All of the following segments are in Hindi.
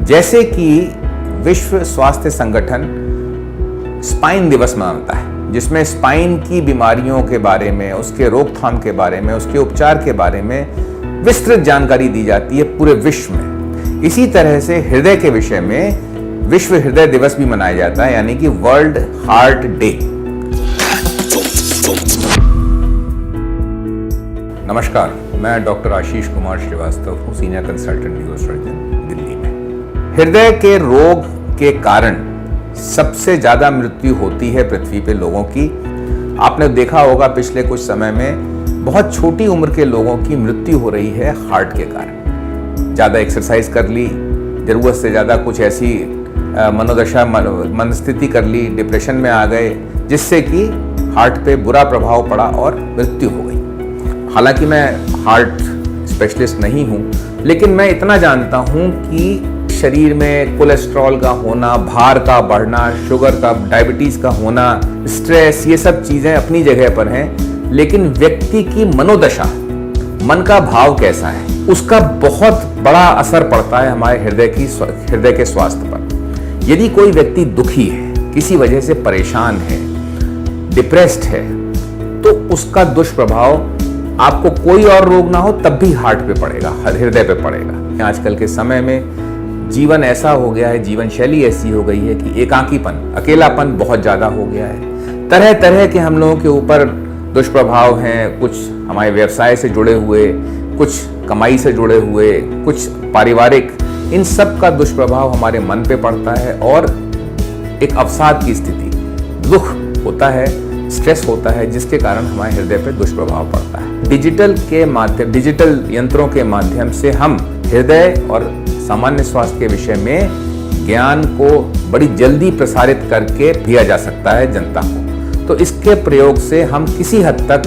जैसे कि विश्व स्वास्थ्य संगठन स्पाइन दिवस मनाता है, जिसमें स्पाइन की बीमारियों के बारे में, उसके रोकथाम के बारे में, उसके उपचार के बारे में विस्तृत जानकारी दी जाती है पूरे विश्व में। इसी तरह से हृदय के विषय में विश्व हृदय दिवस भी मनाया जाता है, यानी कि वर्ल्ड हार्ट डे। नमस्कार, मैं डॉक्टर आशीष कुमार श्रीवास्तव हूँ, सीनियर कंसल्टेंट न्यूरोसर्जन दिल्ली में। हृदय के रोग के कारण सबसे ज्यादा मृत्यु होती है पृथ्वी पे लोगों की। आपने देखा होगा पिछले कुछ समय में बहुत छोटी उम्र के लोगों की मृत्यु हो रही है हार्ट के कारण। ज्यादा एक्सरसाइज कर ली, जरूरत से ज्यादा कुछ ऐसी मनोदशा मनस्थिति कर ली, डिप्रेशन में आ गए, जिससे कि हार्ट पे बुरा प्रभाव पड़ा और मृत्यु हो गई। हालांकि मैं हार्ट स्पेशलिस्ट नहीं हूं, लेकिन मैं इतना जानता हूं कि शरीर में कोलेस्ट्रॉल का होना, भार का बढ़ना, शुगर का, डायबिटीज का होना, स्ट्रेस, ये सब चीजें अपनी जगह पर हैं, लेकिन व्यक्ति की मनोदशा, मन का भाव कैसा है, उसका बहुत बड़ा असर पड़ता है हमारे हृदय के स्वास्थ्य पर। यदि कोई व्यक्ति दुखी है, किसी वजह से परेशान है, डिप्रेस्ड है, तो उसका दुष्प्रभाव आपको कोई और रोग ना हो तब भी हार्ट पे पड़ेगा, हृदय पे पड़ेगा। आजकल के समय में जीवन ऐसा हो गया है, जीवन शैली ऐसी हो गई है कि एकाकीपन, अकेलापन बहुत ज्यादा हो गया है। तरह तरह के हम लोगों के ऊपर दुष्प्रभाव हैं, कुछ हमारे व्यवसाय से जुड़े हुए, कुछ कमाई से जुड़े हुए, कुछ पारिवारिक, इन सब का दुष्प्रभाव हमारे मन पे पड़ता है और एक अवसाद की स्थिति, दुख होता है, स्ट्रेस होता है, जिसके कारण हमारे हृदय पे दुष्प्रभाव पड़ता है। डिजिटल यंत्रों के माध्यम से हम हृदय और सामान्य स्वास्थ्य के विषय में ज्ञान को बड़ी जल्दी प्रसारित करके दिया जा सकता है जनता को। तो इसके प्रयोग से हम किसी हद तक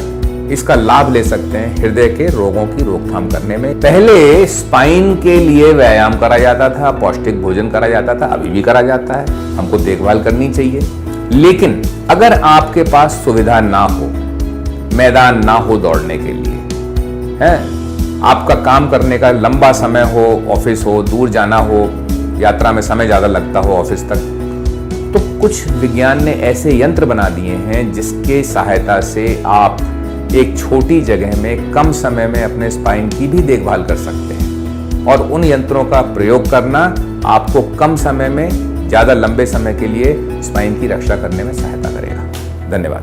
इसका लाभ ले सकते हैं हृदय के रोगों की रोकथाम करने में। पहले स्पाइन के लिए व्यायाम करा जाता था, पौष्टिक भोजन करा जाता था, अभी भी करा जाता है, हमको देखभाल करनी चाहिए। लेकिन अगर आपके पास सुविधा ना हो, मैदान ना हो दौड़ने के लिए, है आपका काम करने का लंबा समय हो, ऑफिस हो, दूर जाना हो, यात्रा में समय ज़्यादा लगता हो ऑफिस तक, तो कुछ विज्ञान ने ऐसे यंत्र बना दिए हैं जिसके सहायता से आप एक छोटी जगह में कम समय में अपने स्पाइन की भी देखभाल कर सकते हैं। और उन यंत्रों का प्रयोग करना आपको कम समय में ज़्यादा लंबे समय के लिए स्पाइन की रक्षा करने में सहायता करेगा। धन्यवाद।